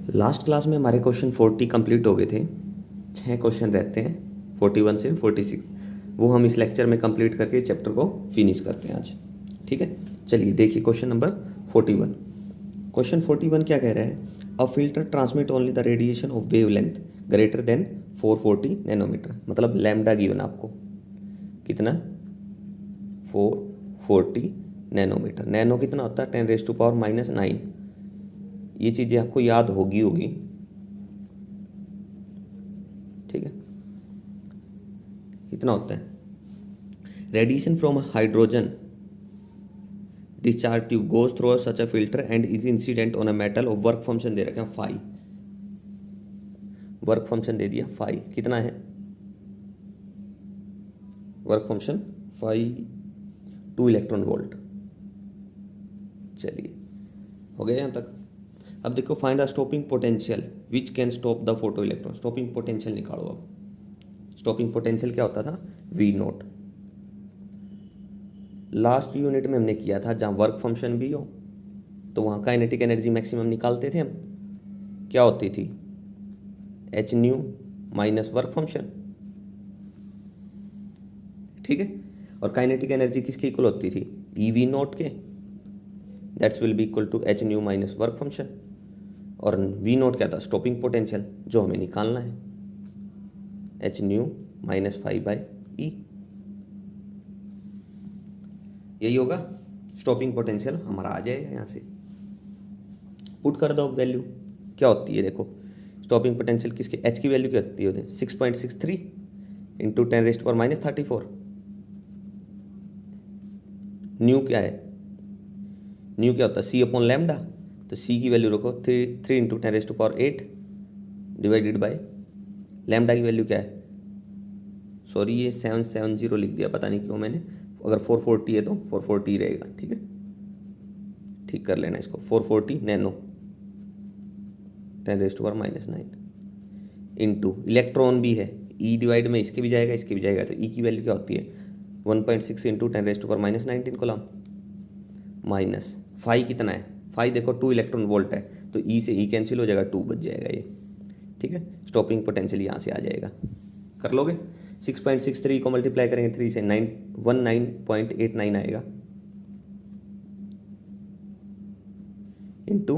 Last class में हमारे question 40 complete हो गए थे। 6 क्वेश्चन रहते हैं 41 से 46, वो हम इस लेक्चर में कंप्लीट करके चैप्टर को फिनिश करते हैं आज। ठीक है, चलिए देखिए क्वेश्चन नंबर 41। क्वेश्चन 41 क्या कह रहा है? A filter transmit only the radiation of wave length greater than 440 nanometre. मतलब लैम्डा गिवन आपको कितना? 440 नैनोमीटर। नैनो कितना होता है? 10⁻⁻⁹। ये चीज़ें आपको याद होगी। ठीक है, कितना होता है? Radiation from hydrogen discharge tube goes through such a filter and is incident on a metal और वर्क फंक्शन दे रखा है फाई। वर्क फंक्शन दे दिया फाई, कितना है work function? Phi 2 electron volt. चलिए हो गया यहाँ तक। अब देखो find the stopping potential which can stop the photo electron. Stopping potential निकालो। अब स्टॉपिंग पोटेंशियल क्या होता था? We note. लास्ट यूनिट में हमने किया था जहाँ वर्क फंक्शन भी हो तो वहाँ काइनेटिक एनर्जी मैक्सिमम निकालते थे हम। क्या होती थी? H nu minus work function. ठीक है, और काइनेटिक एनर्जी किसके इक्वल होती थी? ई वी नोट के। That's will be equal to H nu minus work function. और वी नोट क्या था? स्टॉपिंग पोटेंशियल, जो हमें निकालना है। H nu minus 5/E। यही होगा स्टॉपिंग पोटेंशियल हमारा आ जाएगा। यहाँ से पुट कर दो वैल्यू क्या होती है। देखो स्टॉपिंग पोटेंशियल किसके? एच की वैल्यू क्या होती है? 6.63 इंटू 10⁻⁻34। न्यू क्या है? न्यू क्या होता है? C upon lambda. तो सी की वैल्यू रखो 3 इंटू 10⁸ डिवाइडेड बाई लैम्डा की वैल्यू क्या है? सॉरी ये 770 लिख दिया, पता नहीं क्यों मैंने। अगर 440 है तो 440 रहेगा। ठीक है, ठीक कर लेना इसको। 440 नैनो 10⁻⁻9 इंटू इलेक्ट्रॉन भी है, ई डिवाइड में इसके भी जाएगा इसके भी जाएगा। तो ई की वैल्यू क्या होती है? 1.6 इंटू 10⁻⁻19 कोलम माइनस फाई कितना है? फाई देखो 2 इलेक्ट्रॉन वोल्ट है तो ई से ई कैंसिल हो जाएगा, 2 बच जाएगा ये। ठीक है, स्टॉपिंग पोटेंशियल यहाँ से आ जाएगा। कर लोगे? 6.63 को मल्टीप्लाई करेंगे 3 से 19.89 आएगा इंटू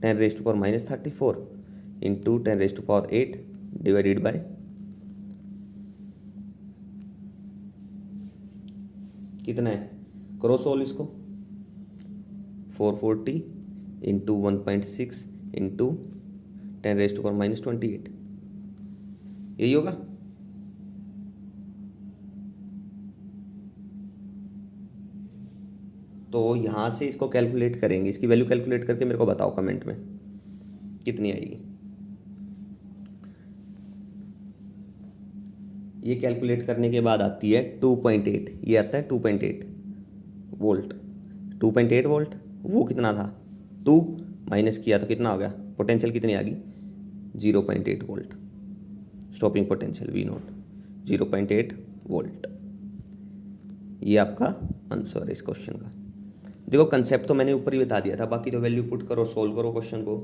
10⁻⁻34 इंटू 10⁸ डिवाइडेड बाय कितना है? करो सोल्व इसको। 440 इंटू 1.6 इंटू 10⁻⁻28 यही होगा। तो यहाँ से इसको कैलकुलेट करेंगे, इसकी वैल्यू कैलकुलेट करके मेरे को बताओ कमेंट में कितनी आएगी। ये कैलकुलेट करने के बाद आती है 2.8। ये आता है 2.8 वोल्ट। 2.8 वोल्ट वो कितना था? 2 माइनस किया तो कितना हो गया? पोटेंशियल कितनी आ गई? 0.8 volt. Stopping potential V naught 0.8 volt. ये आपका आंसर है इस क्वेश्चन का। देखो कंसेप्ट तो मैंने ऊपर ही बता दिया था, बाकी तो वैल्यू पुट करो, सोल्व करो क्वेश्चन को।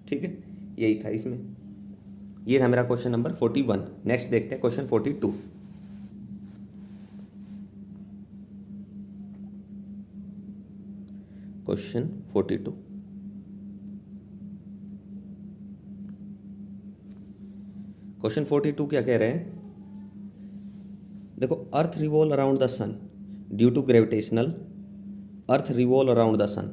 ठीक है, यही था इसमें। ये था मेरा क्वेश्चन नंबर 41। नेक्स्ट देखते हैं क्वेश्चन 42। क्वेश्चन 42 क्वेश्चन 42 क्या कह रहे हैं? देखो earth revolve around the sun due to gravitational. Earth revolve around the sun,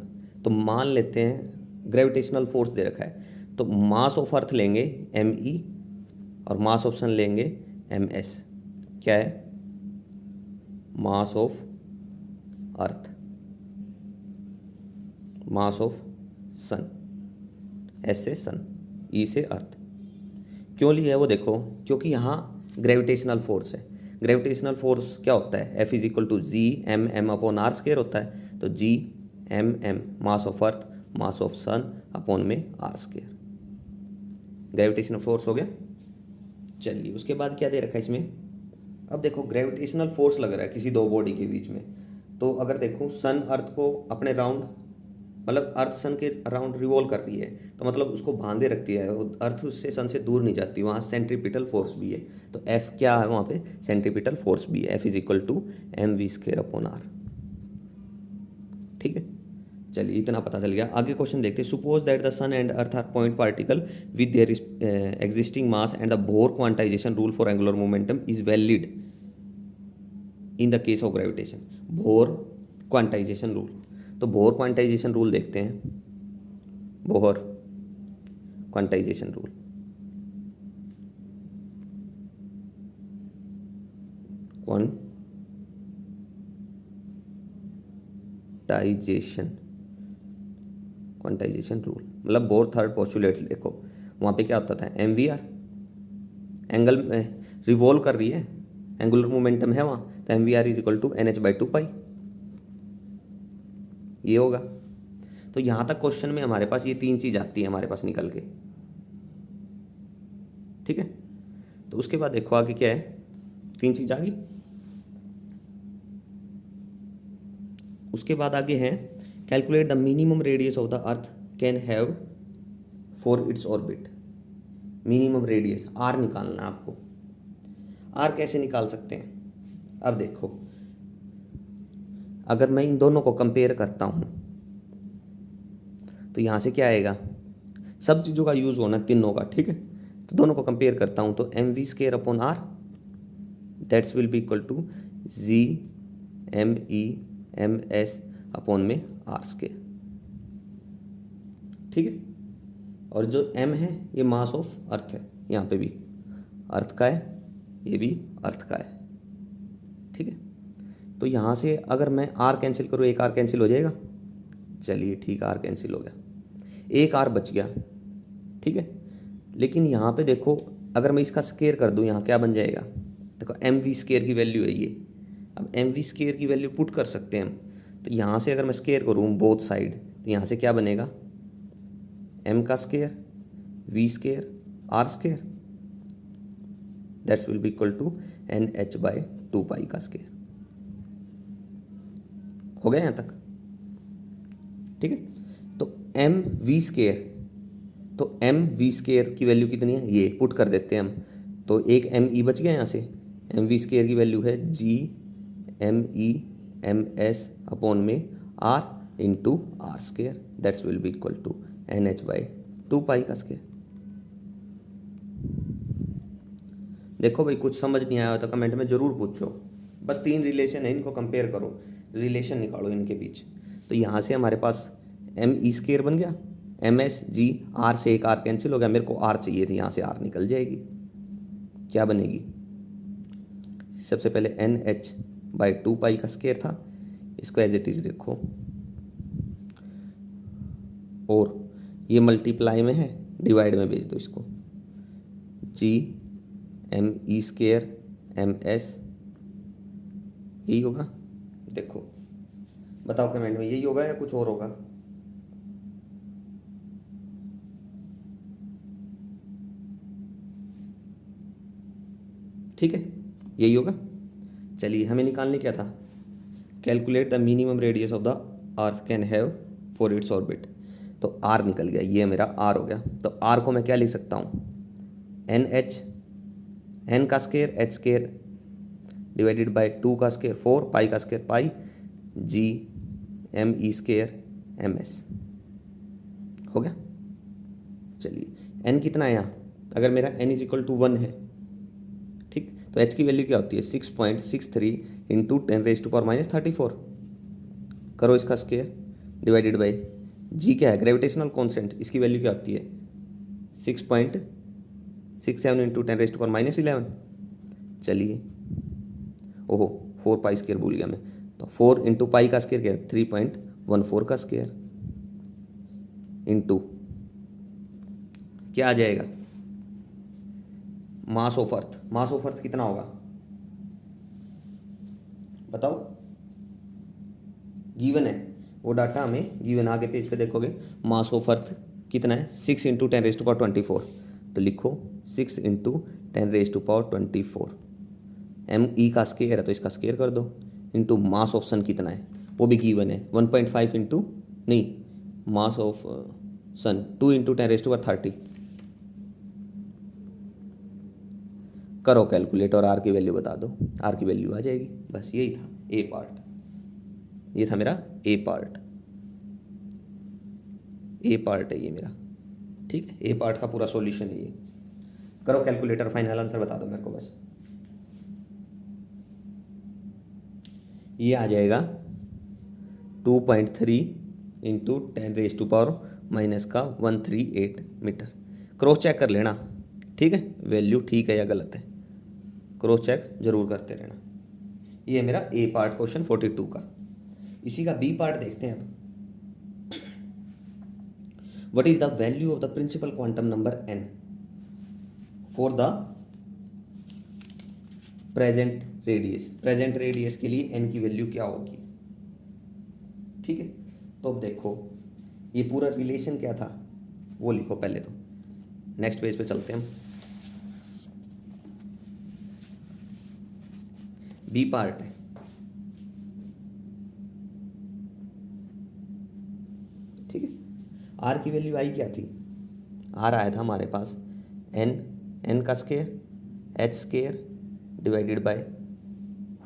तो मान लेते हैं ग्रेविटेशनल फोर्स दे रखा है, तो मास ऑफ अर्थ लेंगे ME और मास ऑफ सन लेंगे MS। क्या है? Mass of earth, mass of sun, S से सन, E से अर्थ। क्यों लिया है वो देखो, क्योंकि यहाँ ग्रेविटेशनल फोर्स है। ग्रेविटेशनल फोर्स क्या होता है? F = G(m)/m/r² होता है। तो G(m)m mass of earth mass of sun upon में r²। ग्रेविटेशनल फोर्स हो गया। चलिए उसके बाद क्या दे रखा है इसमें? अब देखो ग्रेविटेशनल फोर्स लग रहा है किसी दो बॉडी के बीच में। तो अगर देखो सन अर्थ को अपने राउंड मतलब अर्थ सन के अराउंड रिवॉल्व कर रही है, तो मतलब उसको बांधे रखती है, अर्थ उससे सन से दूर नहीं जाती, वहाँ सेंट्रीपिटल फोर्स भी है। तो एफ क्या है वहाँ पे, सेंट्रीपिटल फोर्स भी है, F is equal to M we square upon R. ठीक है, चलिए इतना पता चल गया। आगे क्वेश्चन देखते हैं। Suppose that the sun and earth are point particle with their existing mass and the Bohr quantisation rule for angular momentum is valid in the case of gravitation. Bohr quantisation rule, तो Bohr quantisation rule देखते हैं। Bohr quantization rule, quantisation rule मतलब Bohr third postulate देखो, वहाँ पे क्या होता था, M we R, angle revolve कर रही है, एंगुलर मोमेंटम है वहाँ, तो M we r is equal to n h by two pi, ये होगा। तो यहाँ तक क्वेश्चन में हमारे पास ये तीन चीज़ आती है हमारे पास निकल के। ठीक है, तो उसके बाद देखो आगे क्या है, तीन चीज़ आ गई। उसके बाद आगे है calculate the minimum radius of the earth can have for its orbit. Minimum radius R निकालना है आपको। आर कैसे निकाल सकते हैं, अब देखो, अगर मैं इन दोनों को कंपेयर करता हूँ तो यहाँ से क्या आएगा, सब चीज़ों का यूज़ होना तीनों का। ठीक है, तो दोनों को कंपेयर करता हूँ तो M we square upon R that's will be equal to G M E M S upon में आर स्केयर। ठीक है, और जो m है ये मास ऑफ अर्थ है, यहाँ पे भी अर्थ का है, ये भी अर्थ का है। ठीक है, तो यहाँ से अगर मैं r कैंसिल करूँ, एक r कैंसिल हो जाएगा, चलिए ठीक है, r कैंसिल हो गया, एक r बच गया। ठीक है, लेकिन यहाँ पे देखो अगर मैं इसका स्केयर कर दूँ, यहाँ क्या बन जाएगा, देखो एम वी स्केयर की वैल्यू है ये। अब एम वी स्केयर की वैल्यू पुट कर सकते हैं हम, तो यहाँ से अगर मैं स्केयर करूँ बोथ साइड, तो यहाँ से क्या बनेगा, m का square v square r square that's will be equal to n h by two pi का स्केयर। हो गया यहाँ तक। ठीक है, तो m v स्केयर, तो m v स्केयर की वैल्यू कितनी है, ये पुट कर देते हैं हम, तो एक m e बच गया यहाँ से। m v स्केयर की वैल्यू है g m e m s upon में r into r square that's will be equal to n h by two pi का स्केयर। देखो भाई कुछ समझ नहीं आया हो तो कमेंट में ज़रूर पूछो। बस तीन रिलेशन है, इनको कंपेयर करो, रिलेशन निकालो इनके बीच। तो यहाँ से हमारे पास एम ई स्केयर बन गया, एम एस जी आर से एक आर कैंसिल हो गया, मेरे को आर चाहिए थी, यहाँ से आर निकल जाएगी, क्या बनेगी, सबसे पहले N h by two pi का स्केयर था, इसको एज इट इज़ देखो, और ये मल्टीप्लाई में है, डिवाइड में भेज दो इसको, G M e square m s, यही होगा। देखो बताओ कमेंट में, यही होगा या कुछ और होगा। ठीक है, यही होगा। चलिए हमें निकालने क्या था, calculate the minimum radius of the earth can have for its orbit. तो आर निकल गया, ये मेरा आर हो गया। तो आर को मैं क्या लिख सकता हूँ, एन एच, एन का square h square divided by two का स्केयर फोर, पाई का square pi, G M e square m s हो गया। चलिए एन कितना है यहाँ, अगर मेरा एन इज इक्वल टू 1 है, ठीक, तो एच की वैल्यू क्या होती है 6.63 इंटू 10⁻⁻34, करो इसका स्केयर डिवाइडेड बाई जी क्या है ग्रेविटेशनल कॉन्सेंट, इसकी वैल्यू क्या होती है 6.67 इंटू 10⁻11। चलिए ओहो 4 पाई स्केयर भूल गया मैं, तो 4 इंटू पाई का स्केयर क्या है 3.14 का स्केयर इंटू क्या आ जाएगा मास ऑफ अर्थ। मास ऑफ अर्थ कितना होगा बताओ, गिवन है वो डाटा हमें गिवन, आगे पेज पे देखोगे मास ऑफ अर्थ कितना है 6 इंटू 10⁻24, तो लिखो 6 इंटू 10⁻24, एम ई का स्केयर है तो इसका स्केयर कर दो, इंटू मास ऑफ सन कितना है वो भी गिवन है 1.5 इंटू नहीं मास ऑफ सन 2 इंटू 10⁻30। करो कैलकुलेट और आर की वैल्यू बता दो, आर की वैल्यू आ जाएगी। बस यही था ए पार्ट, ये था मेरा ए पार्ट, ए पार्ट है ये मेरा, ठीक है। ए पार्ट का पूरा सॉल्यूशन है ये। करो कैलकुलेटर, फाइनल आंसर बता दो मेरे को बस। ये आ जाएगा 2.3 इंटू 10⁻⁻138 मीटर। क्रॉस चेक कर लेना, ठीक है, वैल्यू ठीक है या गलत है, क्रॉस चेक जरूर करते रहना। ये है मेरा ए पार्ट क्वेश्चन 42 का। इसी का बी पार्ट देखते हैं अब। What is the value of the principal quantum number n for the present radius. Present radius के लिए n की वैल्यू क्या होगी, ठीक है। तो अब देखो ये पूरा रिलेशन क्या था वो लिखो पहले, तो नेक्स्ट पेज पे चलते हैं हम। बी पार्ट है, ठीक है। आर की वैल्यू आई क्या थी, आर आया था हमारे पास एन का square h square divided by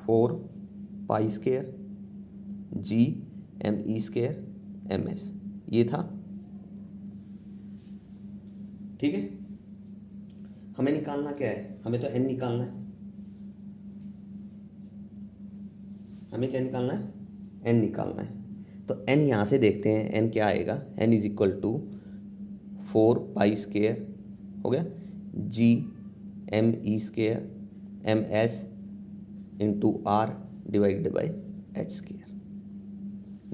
4 pi square G M e square m s, ये था, ठीक है। हमें निकालना क्या है, हमें तो एन निकालना है, हमें क्या निकालना है, एन निकालना है। तो एन यहाँ से देखते हैं एन क्या आएगा, n is equal to 4 pi square हो गया G M e square m s into r divided by h square.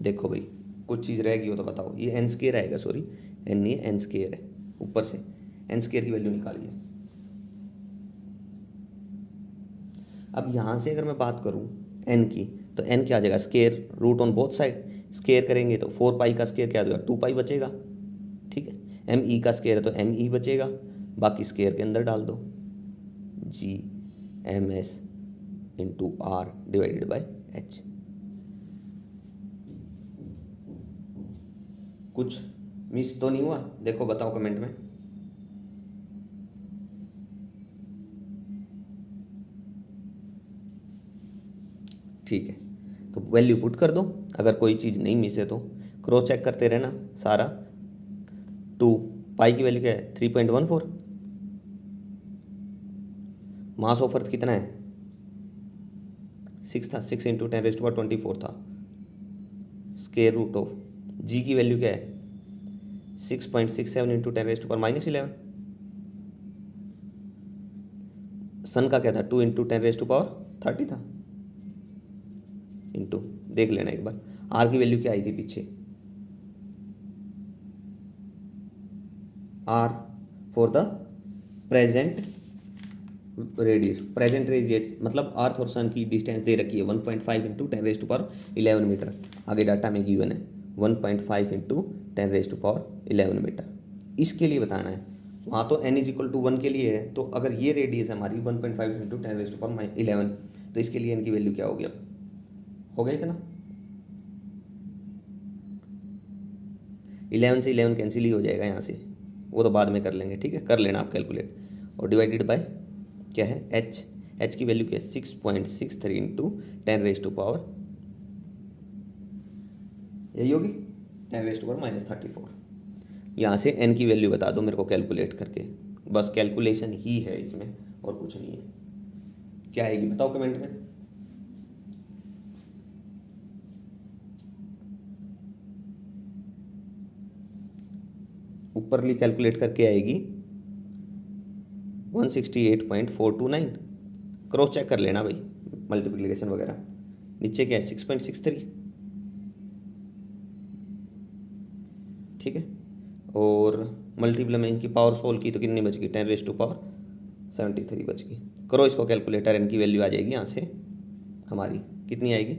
देखो भाई कुछ चीज़ रहेगी हो तो बताओ, ये एन स्केयर आएगा, सॉरी एन नहीं है, एन स्केयर है, ऊपर से एन स्केयर की वैल्यू निकालिए। अब यहाँ से अगर मैं बात करूँ एन की, तो एन क्या आ जाएगा, square root on both side, स्केयर करेंगे तो 4 पाई का स्केयर क्या आ जाएगा 2 पाई बचेगा, ठीक है। एम ई का स्केयर है तो एम ई बचेगा, बाकी स्केयर के अंदर डाल दो G m s into r divided by h. कुछ मिस तो नहीं हुआ, देखो बताओ कमेंट में। ठीक है, तो वैल्यू पुट कर दो, अगर कोई चीज़ नहीं मिस है तो क्रॉस चेक करते रहना सारा। 2 पाई की वैल्यू क्या है 3.14, मास ऑफ अर्थ कितना है 6 था, 6 इंटू 10⁻24 था, स्केयर रूट ऑफ जी की वैल्यू क्या है 6.67 इंटू 10⁻⁻11, सन का क्या था 2 इंटू 10⁻30 था, इंटू देख लेना एक बार आर की वैल्यू क्या आई थी पीछे, r for the present radius, present radius मतलब अर्थ और सन की डिस्टेंस दे रखी है 1.5 इंटू 10⁻11 मीटर, आगे डाटा में गिवन है 1.5 इंटू 10⁻11 मीटर, इसके लिए बताना है। वहाँ तो n इज इक्वल टू 1 के लिए है, तो अगर ये रेडियस हमारी 1.5 इंटू 10⁻11, तो इसके लिए n की वैल्यू क्या होगी, अब हो गया इतना, 11 से 11 कैंसिल ही हो जाएगा यहाँ से, वो तो बाद में कर लेंगे, ठीक है, कर लेना आप कैलकुलेट। और डिवाइडेड बाय क्या है एच की वैल्यू क्या है 6.63 इंटू 10⁻⁻, यही होगी 10⁻⁻34। यहाँ से n की वैल्यू बता दो मेरे को कैलकुलेट करके, बस कैलकुलेशन ही है इसमें और कुछ नहीं है। क्या आएगी बताओ कमेंट में। ऊपरली कैलकुलेट करके आएगी 168.429, क्रॉस चेक कर लेना भाई मल्टीप्लिकेशन वगैरह। नीचे क्या है 6.63, ठीक है, और मल्टीप्लाई में इनकी पावर सोल्व की तो कितनी बच गई 10⁻73 बच गई। करो इसको कैलकुलेटर, इनकी वैल्यू आ जाएगी यहाँ से हमारी कितनी आएगी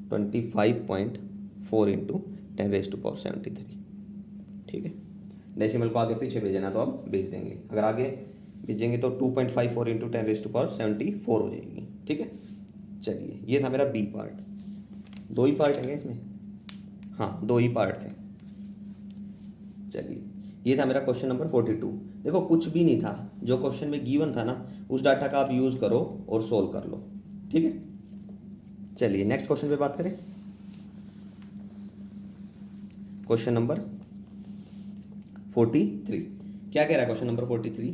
25.4 इंटू 10⁻73, ठीक है। डेसिमल को आगे पीछे भेजना तो आप भेज देंगे, अगर आगे भेजेंगे तो 2.54 इंटू 10⁻74 हो जाएगी, ठीक है। चलिए ये था मेरा बी पार्ट, 2 ही पार्ट है इसमें, हाँ 2 ही पार्ट थे। चलिए, ये था मेरा क्वेश्चन नंबर 42। देखो कुछ भी नहीं था, जो क्वेश्चन में गिवन था ना उस डाटा का आप यूज़ करो और सोल्व कर लो, ठीक है। चलिए नेक्स्ट क्वेश्चन पे बात करें। क्वेश्चन नंबर 43 क्या कह रहा है क्वेश्चन नंबर 43?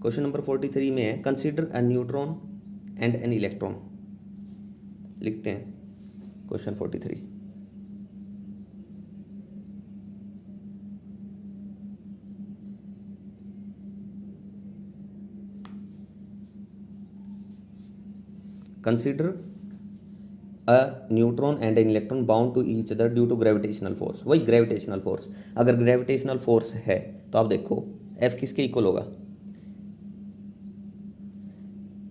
क्वेश्चन नंबर 43 में है consider a neutron and an electron. लिखते हैं question 43। Consider a neutron and an electron bound to each other due to gravitational force. वही ग्रेविटेशनल फोर्स, अगर ग्रेविटेशनल फोर्स है तो आप देखो एफ किसके इक्वल होगा?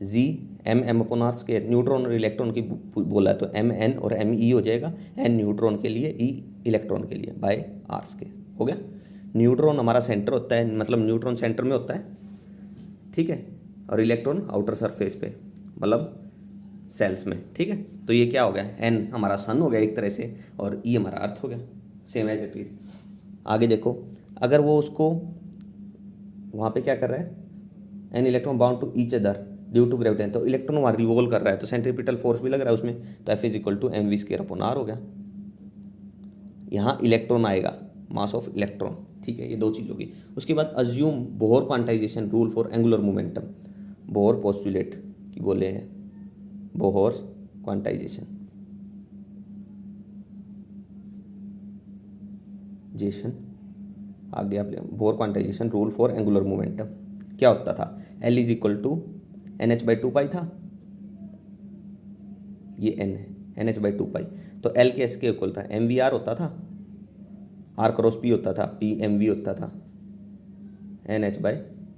G m m upon r square. Neutron और इलेक्ट्रॉन की बोला है तो एम एन और एम ई हो जाएगा, एन न्यूट्रॉन के लिए ई इलेक्ट्रॉन के लिए, बाय आर स्क्वायर हो गया। न्यूट्रॉन हमारा सेंटर होता है, मतलब न्यूट्रॉन सेंटर में होता है, ठीक है, और इलेक्ट्रॉन आउटर सरफेस पे मतलब सेल्स में, ठीक है। तो ये क्या हो गया, एन हमारा सन हो गया एक तरह से और ई हमारा अर्थ हो गया, सेम एज इट इज। आगे देखो, अगर वो उसको वहाँ पे क्या कर रहा है, an electron bound to each other due to gravity, तो इलेक्ट्रॉन वहाँ रिवॉल्व कर रहा है तो सेंट्रीपिटल फोर्स भी लग रहा है उसमें, तो F is equal to M we square upon r हो गया। यहाँ इलेक्ट्रॉन आएगा, मास ऑफ इलेक्ट्रॉन, ठीक है, ये दो चीज़ होगी। उसके बाद assume Bohr quantization rule for angular momentum. Bohr postulate की बोले हैं, बोहर्स क्वांटाइजेशन आगे आप Bohr quantization rule for angular momentum क्या होता था, l is equal to n h by two pi था, ये एन है, n h by two pi, तो एल के एस के इक्वल था, एम वी आर होता था, आर क्रॉस पी होता था, पी एम वी होता था, एन एच बाई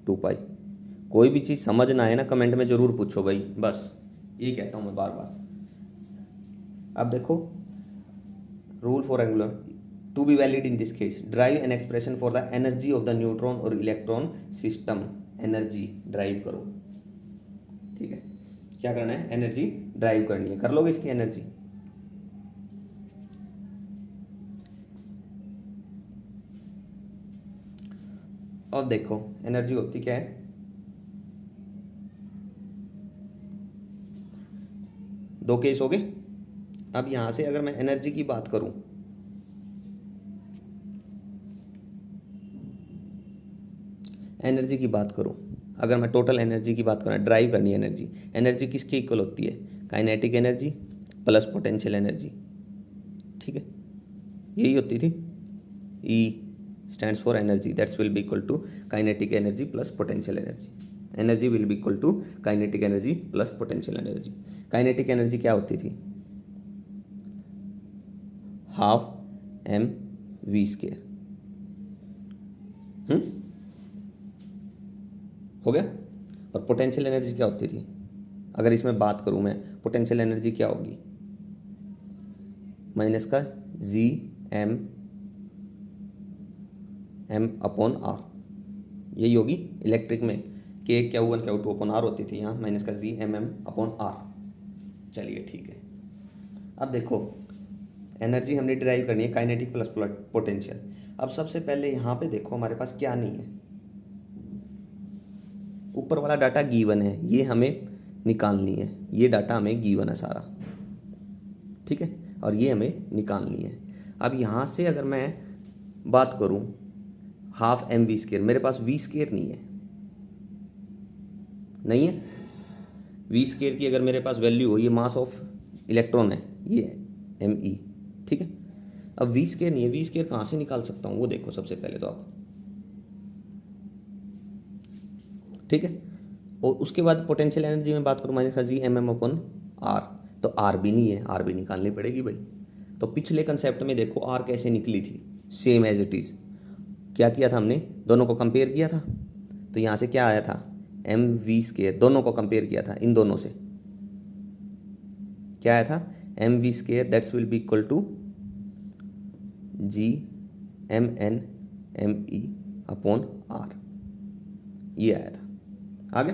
टू पाई। कोई भी चीज़ समझ ना आए ना कमेंट में ज़रूर पूछो भाई, बस ये कहता हूँ मैं बार बार। अब देखो rule for Angular to be valid in this case drive an expression for the energy of the neutron और इलेक्ट्रॉन सिस्टम। एनर्जी ड्राइव करो, ठीक है, क्या करना है, एनर्जी ड्राइव करनी है, कर लोगे इसकी एनर्जी। और देखो एनर्जी होती क्या है, दो केस हो गए। अब यहां से अगर मैं एनर्जी की बात करूं, एनर्जी की बात करूं, अगर मैं टोटल एनर्जी की बात करूं, ड्राइव करनी है एनर्जी, एनर्जी किसके इक्वल होती है, kinetic energy plus potential energy, ठीक है, यही होती थी। E stands for energy, that's will be equal to kinetic energy plus potential energy. Energy will be equal to kinetic energy plus potential energy. Kinetic energy क्या होती थी, half m we square, हो गया। और पोटेंशियल एनर्जी क्या होती थी, अगर इसमें बात करूं मैं, पोटेंशियल एनर्जी क्या होगी, माइनस का G m m upon r, यही होगी। इलेक्ट्रिक में k q one q two upon r होती थी, यहाँ माइनस का G m m upon r. चलिए ठीक है, अब देखो एनर्जी हमने डिराइव करनी है काइनेटिक प्लस पोटेंशियल। अब सबसे पहले यहाँ पे देखो हमारे पास क्या नहीं है, ऊपर वाला डाटा गिवन है, ये हमें निकालनी है, ये डाटा हमें गिवन है सारा, ठीक है, और ये हमें निकालनी है। अब यहाँ से अगर मैं बात करूँ हाफ एम वी स्केयर, मेरे पास वी स्केयर नहीं है, नहीं है वी स्केयर की अगर मेरे पास वैल्यू हो, ये मास ऑफ इलेक्ट्रॉन है, ये एम ई, ठीक है। अब वी स्केयर नहीं है, वी स्केयर कहाँ से निकाल सकता हूँ वो देखो सबसे पहले तो आप, ठीक है। और उसके बाद पोटेंशियल एनर्जी में बात करूँ माइनस का G m m upon r, तो आर भी नहीं है, आर भी निकालनी पड़ेगी भाई। तो पिछले कंसेप्ट में देखो आर कैसे निकली थी, सेम एज इट इज़। क्या किया था हमने, दोनों को कंपेयर किया था, तो यहाँ से क्या आया था, एम वी स्केयर, दोनों को कंपेयर किया था, इन दोनों से क्या आया था, M we square that's will be equal to G m n m e upon r, ये आया था। आगे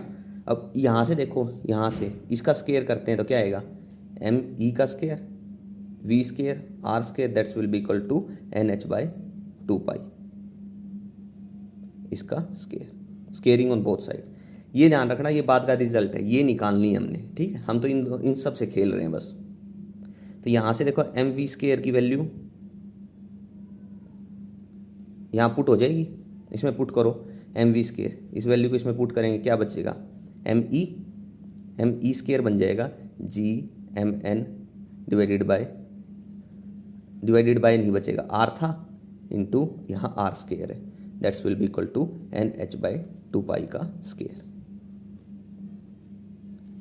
अब यहाँ से देखो, यहाँ से इसका स्केयर करते हैं तो क्या आएगा, एम ई का square v square r square that's will be equal to n h by 2 pi, इसका square, squaring on both side. ये ध्यान रखना, ये बात का रिजल्ट है, ये निकालनी है हमने, ठीक है। हम तो इन सब से खेल रहे हैं बस। तो यहाँ से देखो एम वी स्केयर की वैल्यू यहाँ पुट हो जाएगी, इसमें पुट करो एम वी स्केयर, इस वैल्यू को इसमें पुट करेंगे, क्या बचेगा एम ई स्केयर बन जाएगा G m n divided by नहीं बचेगा, आर था इंटू यहाँ आर स्केयर है, that's will be equal to n h by 2 pi का स्केयर।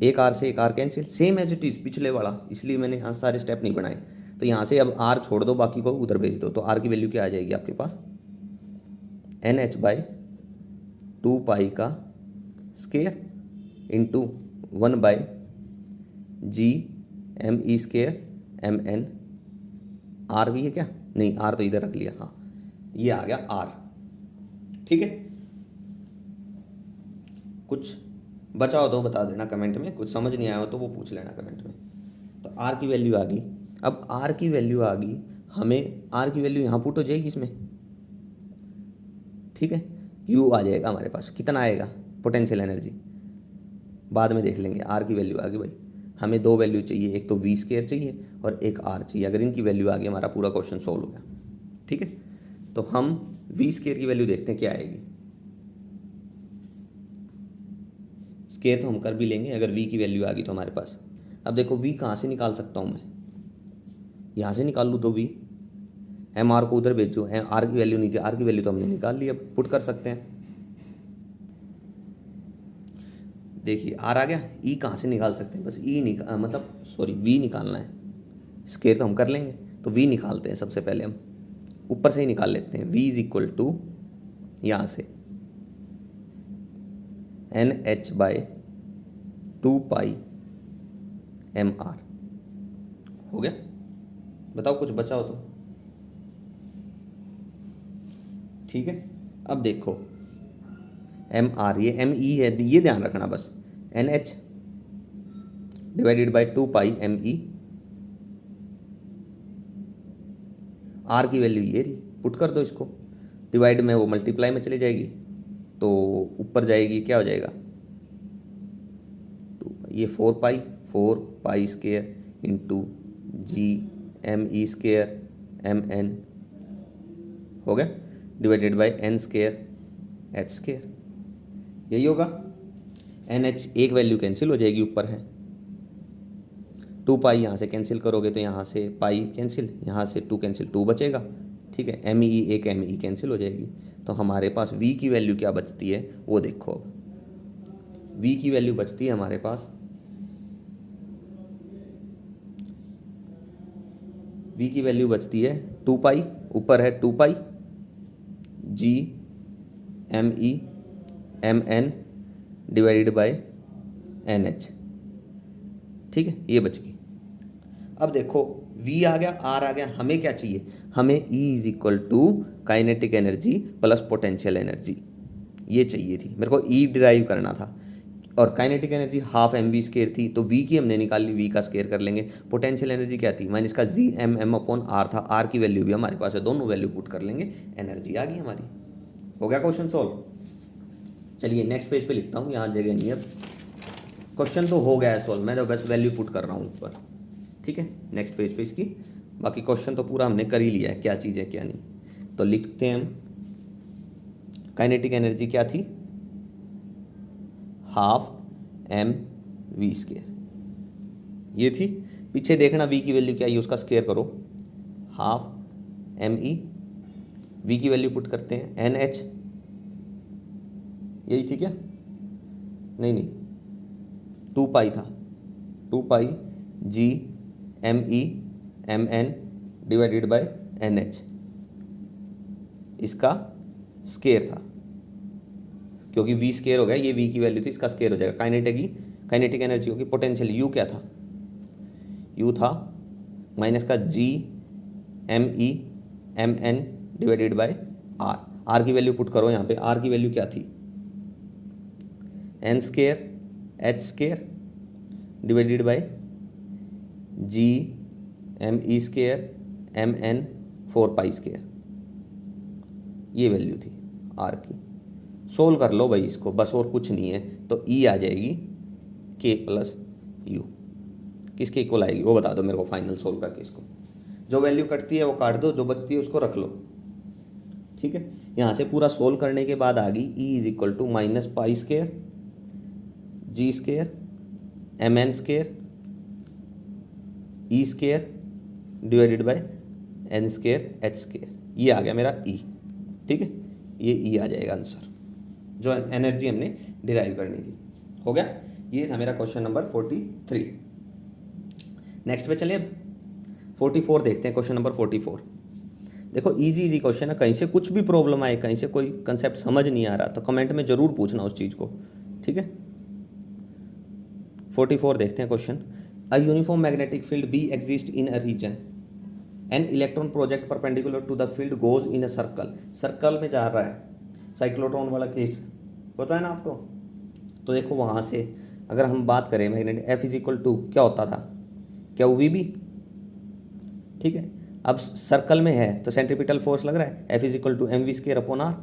एक आर से एक r cancel, same as it is पिछले वाला, इसलिए मैंने यहाँ सारे स्टेप नहीं बनाए। तो यहाँ से अब आर छोड़ दो, बाकी को उधर भेज दो, तो आर की वैल्यू क्या आ जाएगी आपके पास एन एच बाय 2 पाई का square into 1 by G M e square m n, r भी है क्या, नहीं आर तो इधर रख लिया, हाँ ये आ गया आर, ठीक है। कुछ बचा हो तो बता देना कमेंट में, कुछ समझ नहीं आया हो तो वो पूछ लेना कमेंट में। तो आर की वैल्यू आ गई, अब आर की वैल्यू आ गई, हमें आर की वैल्यू यहाँ पुट हो जाएगी इसमें, ठीक है। यू आ जाएगा हमारे पास, कितना आएगा पोटेंशियल एनर्जी बाद में देख लेंगे। आर की वैल्यू आ गई भाई, हमें 2 वैल्यू चाहिए, एक तो वी स्केयर चाहिए और एक आर चाहिए। अगर इनकी वैल्यू आ गई हमारा पूरा क्वेश्चन सॉल्व हो गया, ठीक है। तो हम वी स्केयर की वैल्यू देखते हैं क्या आएगी। स्केयर तो हम कर भी लेंगे, अगर वी की वैल्यू आ गई तो हमारे पास। अब देखो वी कहाँ से निकाल सकता हूँ मैं, यहाँ से निकाल लूँ तो वी, एम आर को उधर भेजो, आर की वैल्यू नहीं थी, आर की वैल्यू तो हमने निकाल ली, अब पुट कर सकते हैं। देखिए आर आ गया, ई कहाँ से निकाल सकते हैं, बस ई मतलब सॉरी वी निकालना है। स्केयर तो हम कर लेंगे, तो वी निकालते हैं सबसे पहले, हम ऊपर से ही निकाल लेते हैं। वी इज इक्वल टू यहाँ से N h by 2 pi m are हो गया। बताओ कुछ बचा हो तो, ठीक है। अब देखो एम आर, ये एम ई है, ये ध्यान रखना बस, n h divided by 2 pi m e, r की वैल्यू ये रही, पुट कर दो इसको, डिवाइड में वो मल्टीप्लाई में चली जाएगी, तो ऊपर जाएगी, क्या हो जाएगा 2 ये 4 pi square into G M e square m n हो गया, divided by n square h square, यही होगा। एन एच एक वैल्यू कैंसिल हो जाएगी, ऊपर है 2 पाई, यहाँ से कैंसिल करोगे तो यहाँ से पाई कैंसिल, यहाँ से 2 कैंसिल, 2 बचेगा, ठीक है। एम ई एक एम ई कैंसिल हो जाएगी, तो हमारे पास वी की वैल्यू क्या बचती है वो देखो। अब वी की वैल्यू बचती है हमारे पास, वी की वैल्यू बचती है 2 पाई, ऊपर है 2 pi G M E m n divided by n h, ठीक है, ये बच गई। अब देखो V आ गया, R आ गया, हमें क्या चाहिए, हमें E is equal to kinetic energy plus potential energy, ये चाहिए थी मेरे को, E डिराइव करना था। और kinetic energy half m we square थी, तो V की हमने निकाल ली, V का स्केयर कर लेंगे। पोटेंशियल एनर्जी क्या थी, माइनस का G m m upon r था, आर की वैल्यू भी हमारे पास है, दोनों वैल्यू पुट कर लेंगे, एनर्जी आ गई हमारी। हो गया क्वेश्चन सॉल्व। चलिए नेक्स्ट पेज पे लिखता हूँ, यहाँ जगह नहीं है अब, क्वेश्चन तो हो गया है सॉल्व, मैं तो बस वैल्यू पुट कर रहा हूँ ऊपर, ठीक है। नेक्स्ट पेज पे इसकी बाकी क्वेश्चन तो पूरा हमने कर ही लिया है, क्या चीज़ है क्या नहीं। तो लिखते हैं हम, काइनेटिक एनर्जी क्या थी, हाफ एम वी स्केयर, ये थी। पीछे देखना वी की वैल्यू क्या है, उसका स्केयर करो, हाफ एम ई, वी की वैल्यू पुट करते हैं एन एच, यही थी क्या, नहीं 2 पाई था, 2 pi G M E m n divided by n h, इसका स्केयर था, क्योंकि वी स्केयर हो गया, ये वी की वैल्यू थी, इसका स्केयर हो जाएगा। काइनेटिक एनर्जी होगी, पोटेंशियल यू क्या था, यू था माइनस का G M E m n divided by r, r की वैल्यू पुट करो यहाँ पे, आर की वैल्यू क्या थी, n square h square divided by G M e square m n 4 pi square, ये वैल्यू थी आर की। सोल्व कर लो भाई इसको, बस और कुछ नहीं है। तो ई आ जाएगी के प्लस यू, किसके इक्वल आएगी वो बता दो मेरे को फाइनल सोल्व करके। इसको जो वैल्यू कटती है वो काट दो, जो बचती है उसको रख लो, ठीक है। यहाँ से पूरा सोल्व करने के बाद आ गई E is equal to -pi square G square m n square e square divided by n square h square, ये आ गया मेरा ई, ठीक है। ये ई आ जाएगा आंसर, जो एनर्जी हमने डिराइव करनी थी। हो गया, ये था मेरा क्वेश्चन नंबर 43। नेक्स्ट पे चलिए, 44 देखते हैं। क्वेश्चन नंबर 44 देखो, इजी इजी क्वेश्चन है। कहीं से कुछ भी प्रॉब्लम आए, कहीं से कोई कंसेप्ट समझ नहीं आ रहा तो कमेंट में जरूर पूछना उस चीज़ को, ठीक है। 44 देखते हैं question. A uniform magnetic field B exist in a region, an electron project perpendicular to the field goes in a circle. Circle में जा रहा है, साइक्लोट्रॉन वाला केस पता है ना आपको। तो देखो वहाँ से अगर हम बात करें magnetic F is equal to क्या होता था, क्यू वी बी, ठीक है। अब सर्कल में है तो सेंट्रीपिटल फोर्स लग रहा है, F is equal to M we square upon r.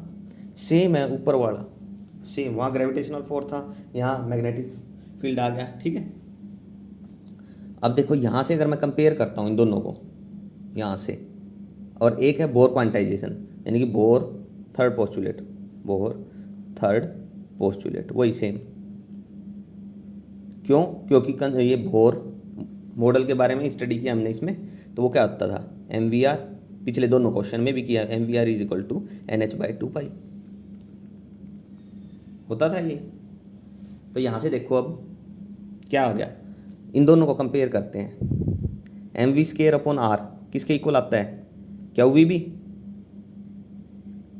Same है ऊपर वाला, सेम, वहाँ ग्रेविटेशनल फोर्स था, यहाँ मैग्नेटिक फील्ड आ गया, ठीक है। अब देखो यहाँ से अगर मैं कंपेयर करता हूँ इन दोनों को, यहाँ से, और एक है बोर क्वांटाइजेशन, यानी कि bore third postulate, bore third postulate, वही सेम। क्यों? क्योंकि ये बोर मॉडल के बारे में स्टडी किया हमने इसमें, तो वो क्या होता था, एम वी आर, पिछले दोनों क्वेश्चन में भी किया, m we r is equal to n h by 2 pi होता था ये। तो यहाँ से देखो अब क्या हो गया, इन दोनों को कंपेयर करते हैं। M we square upon r किसके इक्वल आता है, क्या वी बी,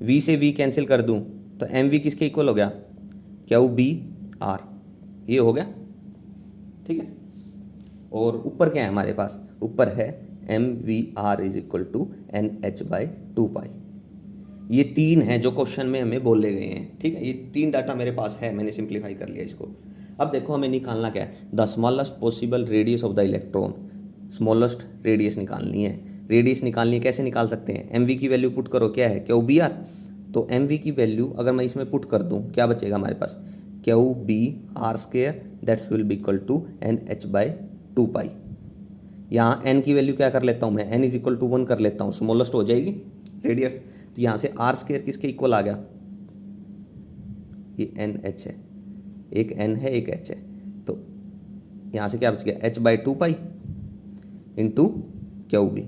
वी से वी कैंसिल कर दूं तो एम वी किसके इक्वल हो गया, क्या बी आर, ये हो गया, ठीक है। और ऊपर क्या है हमारे पास, ऊपर है m we r is equal to n h by 2 pi. ये तीन है जो क्वेश्चन में हमें बोले गए हैं, ठीक है। ये तीन डाटा मेरे पास है, मैंने सिंप्लीफाई कर लिया इसको। अब देखो हमें निकालना क्या है, the smallest possible radius of the electron, smallest radius निकालनी है। रेडियस निकालनी है, कैसे निकाल सकते हैं, एम वी की वैल्यू पुट करो, क्या है, क्यू बी आर। तो एम वी की वैल्यू अगर मैं इसमें पुट कर दूँ क्या बचेगा हमारे पास, q B r square that's will be equal to n h by 2 pi. यहाँ एन की वैल्यू क्या कर लेता हूँ मैं, एन इज इक्वल टू 1 कर लेता हूँ, स्मॉलेस्ट हो जाएगी रेडियस। तो यहाँ से आर स्केयर किसके इक्वल आ गया, ये एन एच है, एक एन है एक एच है, तो यहाँ से क्या बच गया, h by 2 pi into q B.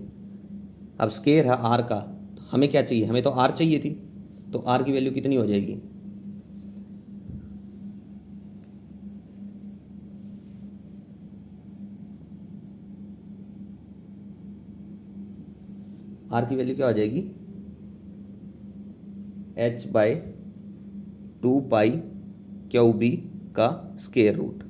अब स्केयर है आर का, तो हमें क्या चाहिए, हमें तो आर चाहिए थी, तो आर की वैल्यू कितनी हो जाएगी, आर की वैल्यू क्या हो जाएगी, h by 2 pi q B का स्केयर रूट,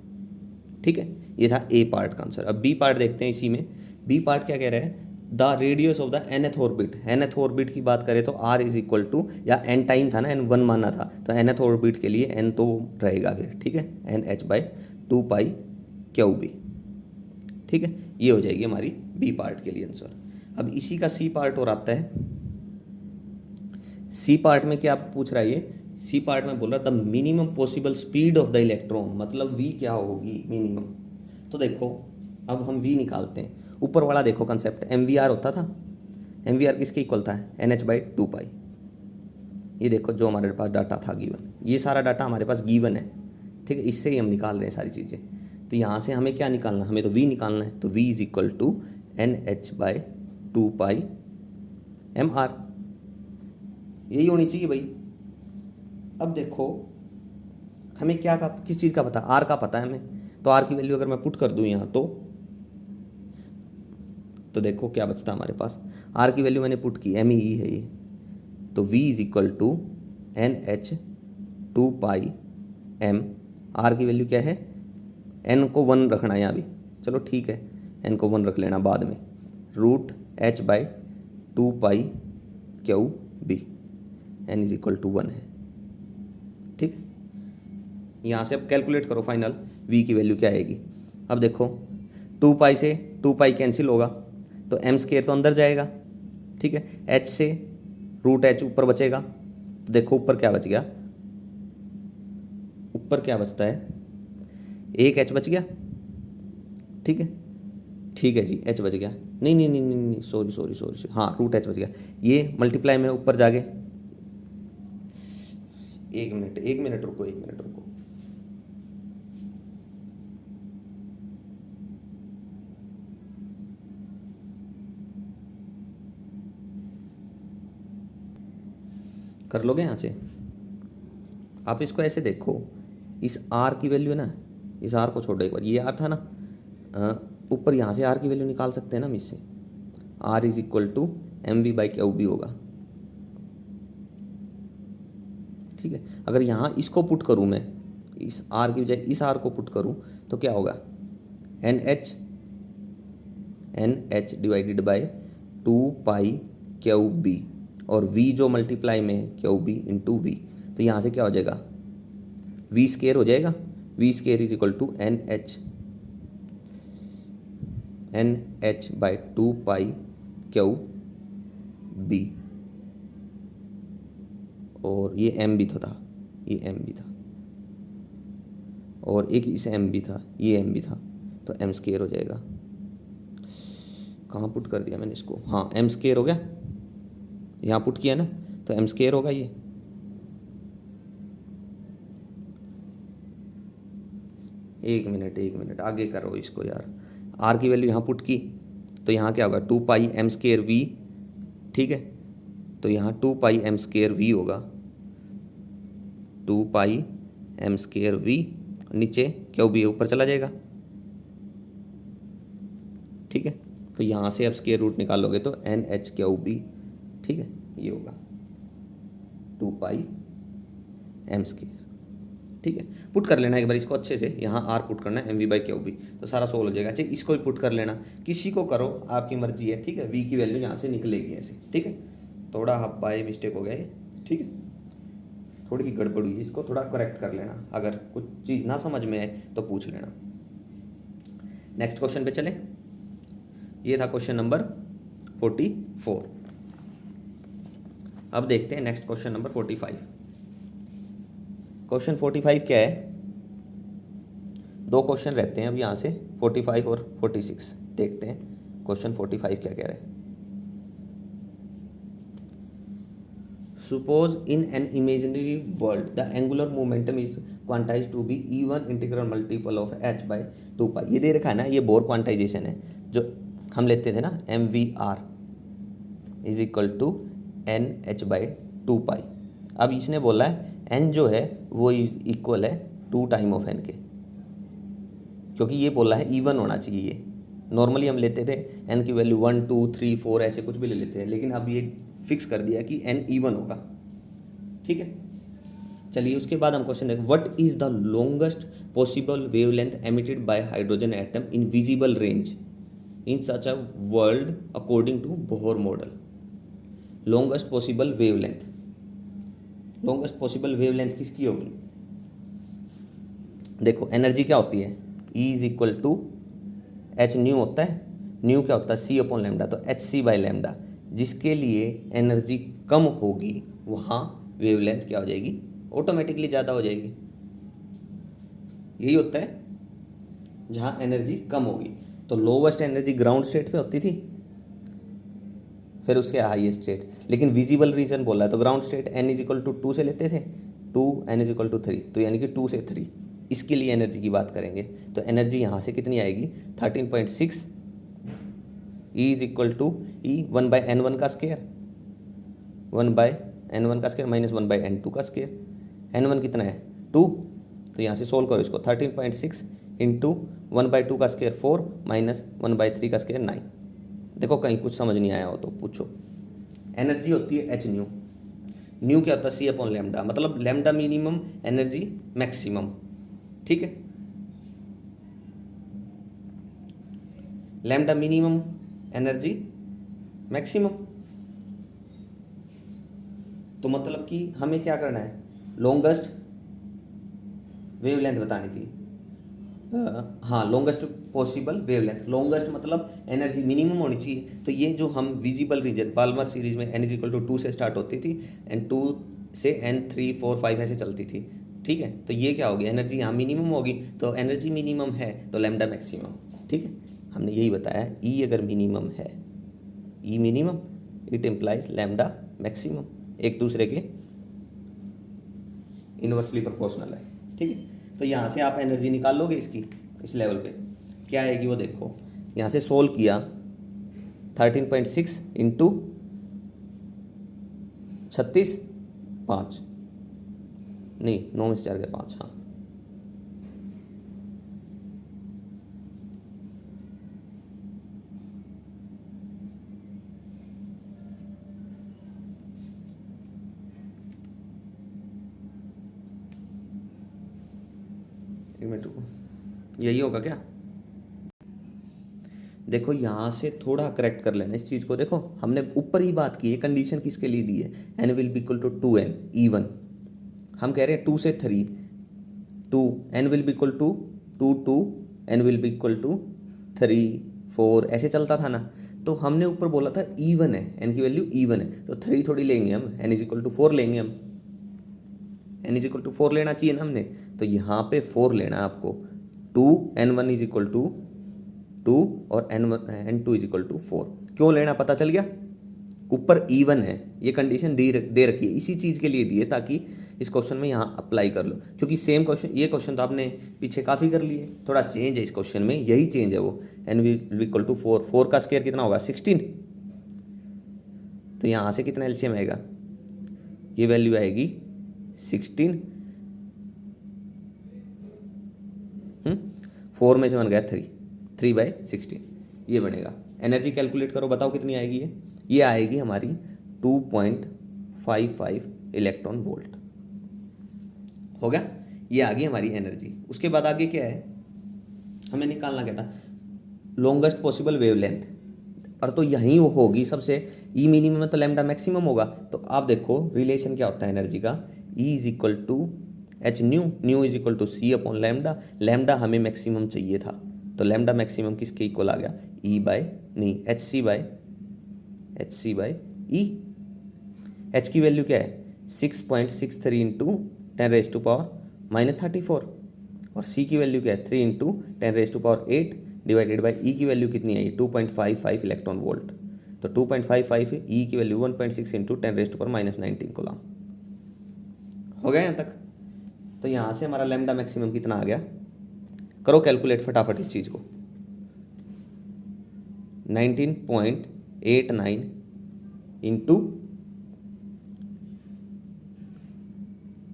ठीक है। ये था ए पार्ट का आंसर। अब बी पार्ट देखते हैं इसी में। बी पार्ट क्या कह रहा है, the radius of the nth orbit. nth orbit की बात करें तो r इज इक्वल टू, या n टाइम था ना, n 1 माना था, तो nth ऑर्बिट के लिए n तो रहेगा फिर, ठीक है, n h by 2 pi q B, ठीक है। ये हो जाएगी हमारी बी पार्ट के लिए आंसर। अब इसी का सी पार्ट और आता है। सी पार्ट में क्या पूछ रहा है ये, सी पार्ट में बोल रहा the minimum possible speed of the electron, मतलब वी क्या होगी मिनिमम। तो देखो अब हम वी निकालते हैं। ऊपर वाला देखो कंसेप्ट, एम वी आर होता था, एम वी आर किसके इक्वल था, एन एच बाई 2 पाई। ये देखो जो हमारे पास डाटा था गिवन, ये सारा डाटा हमारे पास गिवन है, ठीक है। इससे ही हम निकाल रहे हैं सारी चीज़ें। तो यहाँ से हमें क्या निकालना, हमें तो वी निकालना है, तो v is equal to n h by 2 pi m r, यही होनी चाहिए भाई। अब देखो हमें क्या का, किस चीज़ का पता, आर का पता है हमें, तो आर की वैल्यू अगर मैं पुट कर दूँ यहाँ तो देखो क्या बचता है हमारे पास, आर की वैल्यू मैंने पुट की, एम ई है ये, तो v is equal to n h 2 pi m, r की वैल्यू क्या है, एन को 1 रखना है यहाँ भी, चलो ठीक है, एन को 1 रख लेना बाद में, root h by 2 pi q B, n is equal to 1 है, ठीक। यहाँ से अब कैलकुलेट करो फाइनल वी की वैल्यू क्या आएगी। अब देखो 2 पाई से टू पाई कैंसिल होगा तो एम स्केयर तो अंदर जाएगा, ठीक है। एच से रूट एच ऊपर बचेगा, तो देखो ऊपर क्या बच गया, ऊपर क्या बचता है, एक एच बच गया, ठीक है। ठीक है जी, एच बच गया, नहीं नहीं नहीं नहीं नहीं, सॉरी सॉरी सॉरी, हाँ रूट एच बच गया, ये मल्टीप्लाई में ऊपर जाके, एक मिनट रुको, एक मिनट रुको। कर लोगे यहाँ से आप, इसको ऐसे देखो, इस आर की वैल्यू है ना, इस आर को छोड़ो एक बार, ये आर था ना, ऊपर यहाँ से आर की वैल्यू निकाल सकते हैं ना हम इससे, r is equal to M v by q B होगा, ठीक है। अगर यहाँ इसको पुट करूँ मैं, इस आर की बजाय इस आर को पुट करूँ तो क्या होगा, n h divided by two pi q B, और v जो मल्टीप्लाई में है क्यू बी इंटू वी, तो यहाँ से क्या हो जाएगा, v स्केयर हो जाएगा, v square is equal to n h by two pi q B, और ये एम भी था, ये एम भी था, और एक इस एम भी था, ये एम भी था, तो एम स्केयर हो जाएगा। कहाँ पुट कर दिया मैंने इसको, हाँ एम स्केयर हो गया, यहाँ पुट किया ना, तो एम स्केयर होगा ये, एक मिनट आगे करो इसको यार। आर की वैल्यू यहाँ पुट की तो यहाँ क्या होगा, two pi m square v, ठीक है। तो यहाँ two pi m square v होगा, two pi m square v, नीचे क्यू बी ऊपर चला जाएगा, ठीक है। तो यहाँ से अब स्केयर रूट निकालोगे तो एन एच क्यू बी, ठीक है, ये होगा टू पाई एम स्केयर, ठीक है। पुट कर लेना एक बार इसको अच्छे से, यहाँ आर पुट करना है m v by q B, तो सारा सोल्व हो जाएगा। अच्छा इसको भी पुट कर लेना, किसी को करो आपकी मर्जी है, ठीक है। वी की वैल्यू यहाँ से निकलेगी ऐसे, ठीक है। थोड़ा हाफ बाय मिस्टेक हो गया ये, ठीक है, थोड़ी सी गड़बड़ हुई, इसको थोड़ा करेक्ट कर लेना, अगर कुछ चीज़ ना समझ में आए तो पूछ लेना। नेक्स्ट क्वेश्चन पे चले, ये था क्वेश्चन नंबर 44। अब देखते हैं नेक्स्ट क्वेश्चन नंबर 45। क्वेश्चन 45 क्या है, दो क्वेश्चन रहते हैं अब यहाँ से, 45 और 46। देखते हैं क्वेश्चन 45 क्या कह रहा है। Suppose in an imaginary world the angular momentum is quantized to be even integral multiple of h by 2 pi। ये दे रखा है ना, ये बोर क्वांटाइजेशन है जो हम लेते थे ना, m we r is equal to n h by two pi. अब इसने बोला है एन जो है वो इक्वल है 2 टाइम ऑफ एन के, क्योंकि ये बोला है इवन होना चाहिए। ये नॉर्मली हम लेते थे एन की वैल्यू 1 2 3 4 ऐसे कुछ भी ले लेते हैं, लेकिन अब ये फिक्स कर दिया कि एन इवन होगा, ठीक है। चलिए उसके बाद हम क्वेश्चन देखें, what is the longest possible wavelength emitted by hydrogen atom in visible range in such a world according to Bohr model. Longest possible wavelength, longest possible wavelength किसकी होगी, देखो एनर्जी क्या होती है, E is equal to H nu होता है, nu क्या होता है सी अपॉन लैम्डा, तो एच सी बाई लैम्डा। जिसके लिए एनर्जी कम होगी वहाँ वेवलेंथ क्या हो जाएगी, ऑटोमेटिकली ज़्यादा हो जाएगी। यही होता है जहाँ एनर्जी कम होगी। तो लोवेस्ट एनर्जी ग्राउंड स्टेट पे होती थी, फिर उसके हाईएस्ट स्टेट, लेकिन विजिबल रीजन बोला है तो ground state n is equal to 2 से लेते थे, 2 एन इज इक्वल टू 3, तो यानी कि 2 से 3। इसके लिए एनर्जी की बात करेंगे तो एनर्जी यहाँ से कितनी आएगी 13.6, E is equal to E 1 by n one का स्केयर, 1 बाई एन वन का square minus 1 by n two का स्केयर। एन वन कितना है 2, तो यहाँ से सोल्व करो इसको, 13.6 इंटू 1 बाई 2 का स्केयर 4 माइनस 1 बाई 3 का स्केयर 9। देखो कहीं कुछ समझ नहीं आया हो तो पूछो। एनर्जी होती है एच न्यू, न्यू क्या होता है सी अपॉन लैम्डा, मतलब लैम्डा मिनिमम एनर्जी मैक्सिमम, ठीक है। लैम्डा मिनिमम एनर्जी मैक्सिमम, तो मतलब कि हमें क्या करना है, लॉन्गेस्ट वेवलेंथ बतानी थी। हाँ लॉन्गेस्ट पॉसिबल वेवलेंथ, लॉन्गेस्ट मतलब एनर्जी मिनिमम होनी चाहिए। तो ये जो हम विजिबल रीजन बाल्मर सीरीज में n इज इक्वल टू 2 से स्टार्ट होती थी एंड 2 से n 3 4 5 ऐसे चलती थी, ठीक है। तो ये क्या होगी, एनर्जी यहाँ मिनिमम होगी, तो एनर्जी मिनिमम है तो लैम्डा मैक्सिमम, ठीक है। हमने यही बताया, ई अगर मिनिमम है, E minimum it implies lambda maximum, एक दूसरे के इन्वर्सली प्रोपोर्शनल है, ठीक है। तो यहाँ से आप एनर्जी निकाल लोगे इसकी, इस लेवल पे क्या आएगी वो देखो। यहाँ से सोल्व किया 13.6 इंटू 36 5 नहीं 9 में से 4 गए 5, हाँ एक मिनट रुको, यही होगा क्या। देखो यहाँ से थोड़ा करेक्ट कर लेना इस चीज़ को। देखो हमने ऊपर ही बात की है, कंडीशन किसके लिए दी है, n will be equal to 2n even. हम कह रहे हैं 2 से 3, 2 n will be equal to 2 2 n will be equal to 3 4 ऐसे चलता था ना। तो हमने ऊपर बोला था इवन है, n की वैल्यू इवन है, तो 3 थोड़ी लेंगे हम, n इज इक्वल टू 4 लेंगे हम, n इज इक्वल टू 4 लेना चाहिए ना हमने। तो यहाँ पे 4 लेना है आपको, 2 n1 इज इक्वल टू 2 और n2 इज इक्वल टू 4। क्यों लेना पता चल गया, ऊपर इवन है, ये कंडीशन दे रखी है इसी चीज़ के लिए दी है ताकि इस क्वेश्चन में यहाँ अप्लाई कर लो। क्योंकि सेम क्वेश्चन, ये क्वेश्चन तो आपने पीछे काफ़ी कर लिए, थोड़ा चेंज है इस क्वेश्चन में, यही चेंज है वो। n विल इक्वल टू 4, 4 का स्क्वायर कितना होगा 16, तो यहाँ से कितना एलसीएम आएगा, ये वैल्यू आएगी 16, 4 में से बन गया 3/16, ये बनेगा। एनर्जी कैलकुलेट करो, बताओ कितनी आएगी ये आएगी हमारी 2.55 इलेक्ट्रॉन वोल्ट। हो गया, ये आ गई हमारी एनर्जी। उसके बाद आगे क्या है, हमें निकालना क्या था, लॉन्गेस्ट पॉसिबल वेवलेंथ, और तो यहीं वो होगी सबसे, ई मिनिमम है तो लैम्डा मैक्सिमम होगा। तो आप देखो रिलेशन क्या होता है एनर्जी का, E is equal to H nu, nu is equal to C upon lambda, lambda हमें मैक्सिमम चाहिए था, तो लैम्डा मैक्सिमम किसके इक्वल आ गया, ई बाय नहीं h c by E. H की वैल्यू क्या है 6.63 इंटू 10⁻⁻34, और सी की वैल्यू क्या है 3 इंटू 10⁻8 डिवाइडेड बाई ई की वैल्यू कितनी आई 2.55 इलेक्ट्रॉन वोल्ट। तो 2.55 ई की वैल्यू 1.6 इंटू 10⁻19 कूलम। हो गया यहाँ तक। तो यहाँ से हमारा लैम्डा मैक्सिमम कितना आ गया, करो कैलकुलेट फटाफट इस चीज़ को, 19.89 इंटू,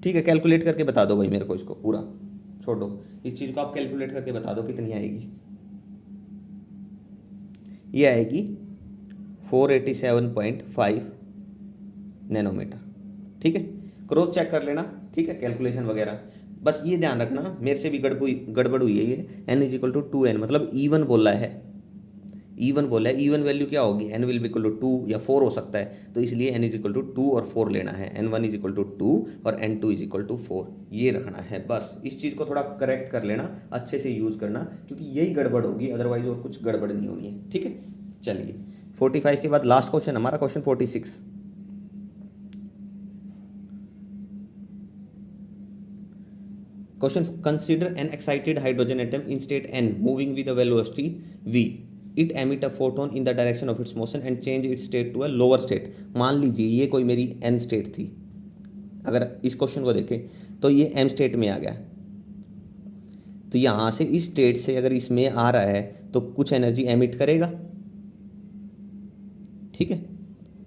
ठीक है कैलकुलेट करके बता दो भाई मेरे को, इसको पूरा छोड़ो, इस चीज़ को आप कैलकुलेट करके बता दो कितनी आएगी। ये आएगी 487.5 नैनोमीटर, ठीक है। क्रॉस चेक कर लेना, ठीक है, कैलकुलेशन वगैरह। बस ये ध्यान रखना मेरे से भी गड़बड़ हुई है ये, n is equal to 2n मतलब इवन बोला है, इवन बोला है, इवन वैल्यू क्या होगी, n will be equal to 2 या 4 हो सकता है, तो इसलिए n इज इक्वल टू 2 और 4 लेना है, n1 इज इक्वल टू 2 और n2 इज इक्वल टू 4, ये रखना है। बस इस चीज़ को थोड़ा करेक्ट कर लेना, अच्छे से यूज़ करना, क्योंकि यही गड़बड़ होगी, अदरवाइज और कुछ गड़बड़ नहीं होनी है, ठीक है। चलिए 45 के बाद लास्ट क्वेश्चन हमारा question 46। Question, consider an excited hydrogen atom in state n moving with a velocity v. It emit a photon in the direction of its motion and change its state to a lower state. मान लीजिए ये कोई मेरी n state थी, अगर इस question को देखें तो ये m स्टेट में आ गया, तो यहाँ से इस स्टेट से अगर इसमें आ रहा है तो कुछ एनर्जी एमिट करेगा, ठीक है,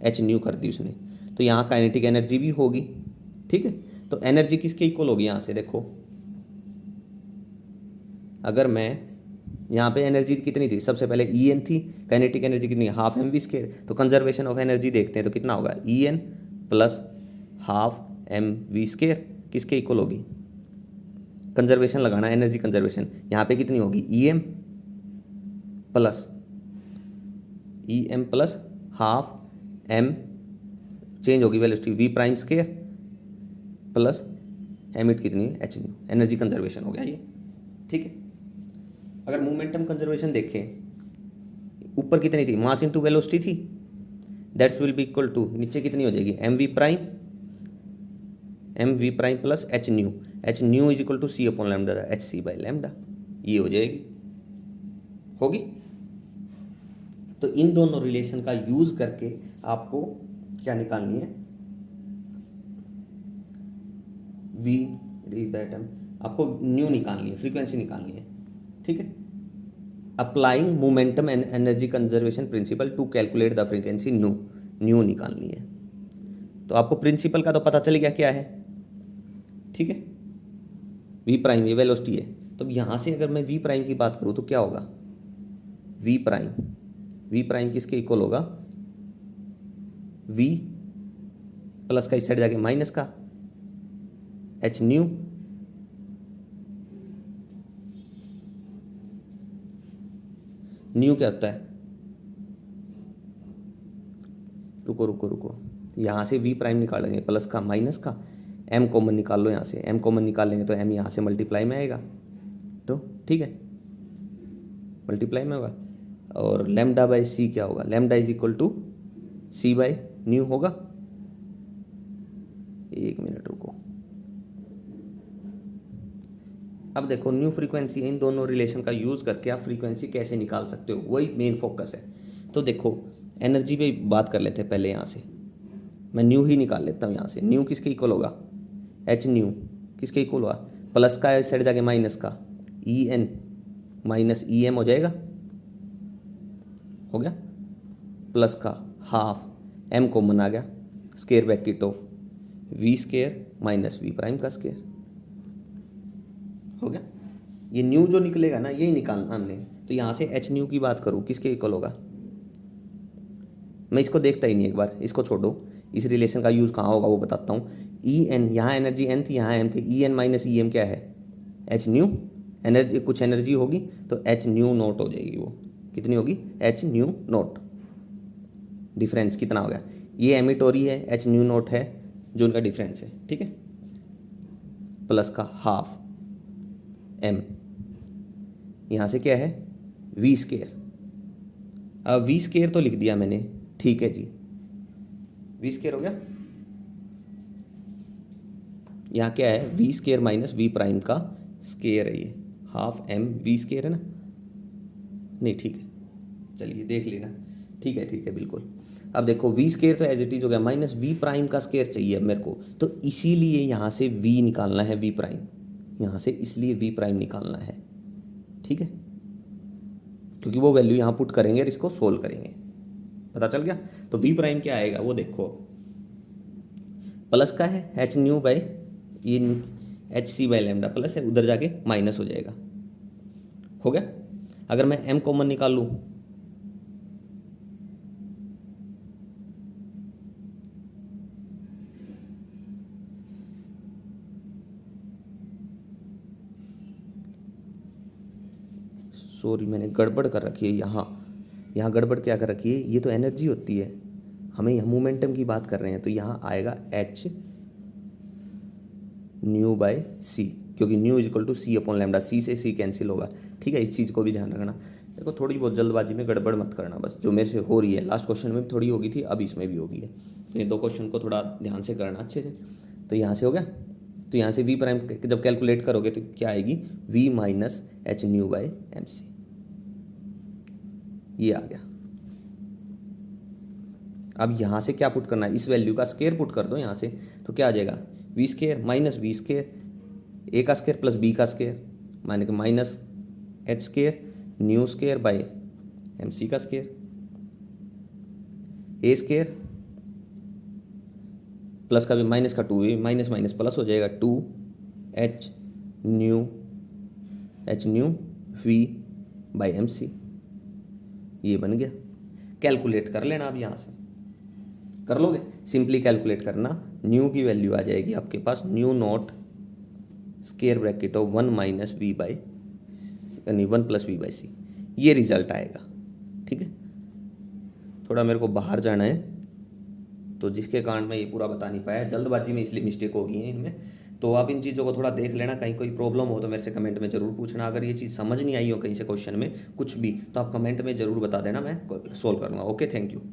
h न्यू कर दी उसने, तो यहाँ काइनेटिक एनर्जी भी होगी, ठीक है। तो एनर्जी किसके इक्वल होगी, यहाँ से देखो, अगर मैं यहाँ पे एनर्जी कितनी थी, सबसे पहले ई एन थी, काइनेटिक एनर्जी कितनी, हाफ एम वी स्क्वायर, तो कंजर्वेशन ऑफ एनर्जी देखते हैं तो कितना होगा, E n plus half m we square किसके इक्वल होगी, कंजर्वेशन लगाना, एनर्जी कंजर्वेशन, यहाँ पे कितनी होगी, E m plus half m, change होगी velocity v prime square plus emit कितनी है एच न्यू, एनर्जी कंजर्वेशन हो गया ये, ठीक है। अगर मोमेंटम कंजर्वेशन देखें, ऊपर कितनी थी, मास इनटू वेलोसिटी थी, that's will be equal to नीचे कितनी हो जाएगी, M V prime plus H nu is equal to C upon lambda, H C by lambda, ये हो जाएगी, होगी। तो इन दोनों रिलेशन का यूज करके आपको क्या निकालनी है, वी एटम, आपको न्यू निकालनी है, फ्रीक्वेंसी निकालनी है, ठीक है। Applying momentum and energy conservation principle to calculate the frequency nu निकालनी है। तो आपको प्रिंसिपल का तो पता चल गया क्या है, ठीक है। वी प्राइम ये वेलोसिटी है, तो यहाँ से अगर मैं वी प्राइम की बात करूँ तो क्या होगा, वी प्राइम किसके इक्वल होगा, वी प्लस का इस साइड जाके माइनस का एच न्यू क्या होता है, रुको यहाँ से वी प्राइम निकालेंगे, प्लस का माइनस का, एम कॉमन निकाल लो, यहाँ से एम कॉमन निकाल लेंगे तो एम यहाँ से मल्टीप्लाई में आएगा, तो ठीक है मल्टीप्लाई में होगा। और लैम्डा बाई सी क्या होगा, lambda is equal to C by nu होगा। एक मिनट रुको, अब देखो न्यू फ्रीक्वेंसी, इन दोनों रिलेशन का यूज़ करके आप फ्रीक्वेंसी कैसे निकाल सकते हो, वही मेन फोकस है। तो देखो एनर्जी पे बात कर लेते हैं पहले, यहाँ से मैं न्यू ही निकाल लेता हूँ। यहाँ से न्यू किसके इक्वल होगा, एच न्यू किसके इक्वल होगा, प्लस का इस साइड जाके माइनस का, E N minus E M हो जाएगा, हो गया, प्लस का हाफ एम कॉमन आ गया, square bracket of V square minus V prime का स्केयर, हो गया। ये न्यू जो निकलेगा ना यही निकालना हमने। तो यहाँ से एच न्यू की बात करूँ किसके इक्वल होगा, मैं इसको देखता ही नहीं, एक बार इसको छोड़ो, इस रिलेशन का यूज़ कहाँ होगा वो बताता हूँ। ई एन, यहाँ एनर्जी एन थी, यहाँ एम थी, E N minus E M क्या है, एच न्यू, एनर्जी कुछ एनर्जी होगी तो एच न्यू नोट हो जाएगी, वो कितनी होगी, एच न्यू नोट, डिफरेंस कितना हो गया, ये एमिटोरी है, एच न्यू नोट है जो उनका डिफरेंस है, ठीक है, प्लस का हाफ एम, यहाँ से क्या है वी स्केयर, अब वी स्केयर तो लिख दिया मैंने, ठीक है जी, वी स्केयर हो गया। यहाँ क्या है, V square minus V prime का स्केयर है, ये हाफ एम वी स्केयर है ना, नहीं ठीक है, चलिए देख लेना, ठीक है बिल्कुल। अब देखो वी स्केयर तो एज इट इज हो गया, माइनस वी प्राइम का स्केयर चाहिए अब मेरे को, तो इसीलिए यहाँ से वी निकालना है, वी प्राइम यहाँ से इसलिए वी प्राइम निकालना है, ठीक है, क्योंकि वो वैल्यू यहाँ पुट करेंगे और इसको सोल्व करेंगे, पता चल गया। तो वी प्राइम क्या आएगा वो देखो, प्लस का है एच न्यू बाई ये H C by lambda, plus है उधर जाके माइनस हो जाएगा, हो गया। अगर मैं एम कॉमन निकाल लूँ, सॉरी मैंने गड़बड़ कर रखी है, यहाँ गड़बड़ क्या कर रखी है, ये तो एनर्जी होती है, हमें यहाँ मोमेंटम की बात कर रहे हैं, तो यहाँ आएगा एच न्यू बाय सी, क्योंकि nu is equal to C upon lambda, c से सी कैंसिल होगा, ठीक है, इस चीज़ को भी ध्यान रखना। देखो थोड़ी बहुत जल्दबाजी में गड़बड़ मत करना, बस जो मेरे से हो रही है, लास्ट क्वेश्चन में भी थोड़ी होगी थी, अब इसमें भी होगी है, तो ये दो क्वेश्चन को थोड़ा ध्यान से करना अच्छे से। तो यहाँ से हो गया, तो यहाँ से वी प्राइम जब कैलकुलेट करोगे तो क्या आएगी, V minus H nu by M C, ये आ गया। अब यहाँ से क्या पुट करना है, इस वैल्यू का स्केयर पुट कर दो यहाँ से, तो क्या आ जाएगा, v square minus v square, a का स्केयर प्लस बी का स्केयर, माने कि minus h square nu square by M c का स्केयर, ए स्केयर प्लस का भी माइनस का टू, माइनस माइनस प्लस हो जाएगा, two H nu V by M C, ये बन गया। कैलकुलेट कर लेना, अब यहाँ से कर लोगे, सिंपली कैलकुलेट करना, न्यू की वैल्यू आ जाएगी आपके पास, nu naught square bracket of 1 minus v by यानी 1 प्लस वी बाई सी, ये रिजल्ट आएगा, ठीक है। थोड़ा मेरे को बाहर जाना है, तो जिसके कारण मैं ये पूरा बता नहीं पाया, जल्दबाजी में इसलिए मिस्टेक हो गई है इनमें, तो आप इन चीज़ों को थोड़ा देख लेना, कहीं कोई प्रॉब्लम हो तो मेरे से कमेंट में ज़रूर पूछना। अगर ये चीज़ समझ नहीं आई हो कहीं से क्वेश्चन में कुछ भी, तो आप कमेंट में ज़रूर बता देना, मैं सॉल्व करूँगा। Okay, thank you.